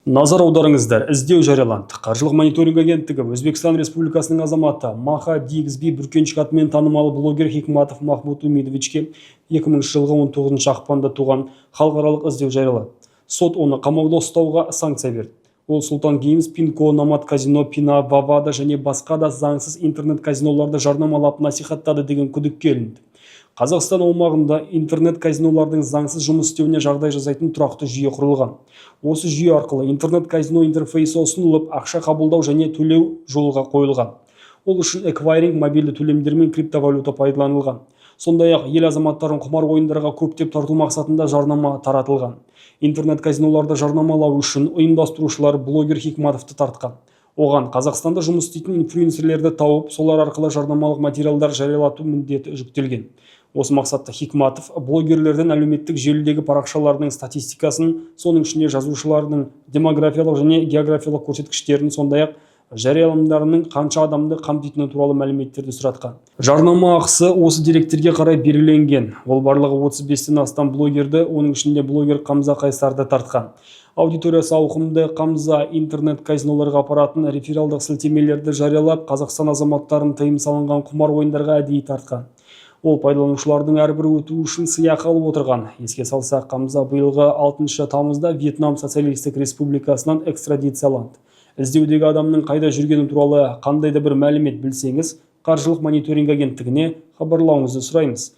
Назар аударыңыздар, іздеу жарияланды. Қаржылық мониторинг агенттігі Өзбекстан Республикасының азаматы Маха Дигсби бүркеншік атымен танымал блогер Хикматов Махмуд Умидовичке 2000 жылғы 19 ақпанда туған халықаралық іздеу жариялады. Сот оны қамауда ұстауға санкция берді. Ол Султан Геймс, Пинко, Намат казино, Пина, Вавада және басқа да заңсыз интернет казиноларды жарнамалап насихаттады деген күдікке ілінді. Қазақстан аумағында интернет казинолардың заңсыз жұмыс істеуіне жағдай жасайтын тұрақты жүйе құрылған. Осы жүйе арқылы интернет казино интерфейсі ұсынылып, ақша қабылдау және төлеу жолға қойылған. Ол үшін эквайринг, мобильді төлемдер мен криптовалюта пайдаланылған. Сондай-ақ ел азаматтарын құмар ойындарға көптеп тарту мақсатында жарнама таратылған. Интернет казиноларды жарнамалау үшін ұйымдастырушылар блогер Хикматовты тартқан. Оған Қазақстанда жұмыс істейтін инфлюенсерлерді тауып, солар арқылы жарнамалық материалдар жариялату міндеті жүктелген. Осы мақсатта Хикматов блогерлердің әлеуметтік желідегі парақшаларының статистикасын, соның ішінде жазушылардың демографиялық және географиялық көрсеткіштерін, сондай-ақ жарияланымдарының қанша адамды қамтитыны туралы мәліметтерді сұратқан. Жарнама ақысы осы деректерге қарай белгіленген. Ол барлығы 35-тен астам блогерді, оның ішінде блогер Қамза Қайсарды тартқан. Аудиториясы ауқымды Қамза интернет казиноларға апаратын рефералдық сілтемелерді жариялап, Қазақстан азаматтарын тыйым салынған құмар ойындарға әдейі тартқан. Ол пайдаланушылардың әрбір өту үшін сыйақы алып отырған. Еске салсақ, Қамза биылғы 6 тамызда Вьетнам Социалистік Республикасынан экстрадицияланды. Іздеудегі адамның қайда жүргені туралы қандай да бір мәлімет білсеңіз, қаржылық мониторинг агенттігіне хабарлауыңызды сұраймыз.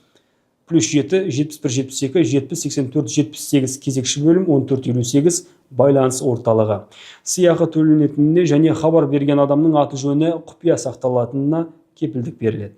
+7 71 72 70 84 78 кезекші бөлім 1458 байланыс орталығы. Сыйақы төленетініне және хабар берген адамның аты жөні құпия сақталатынына кепілдік беріледі.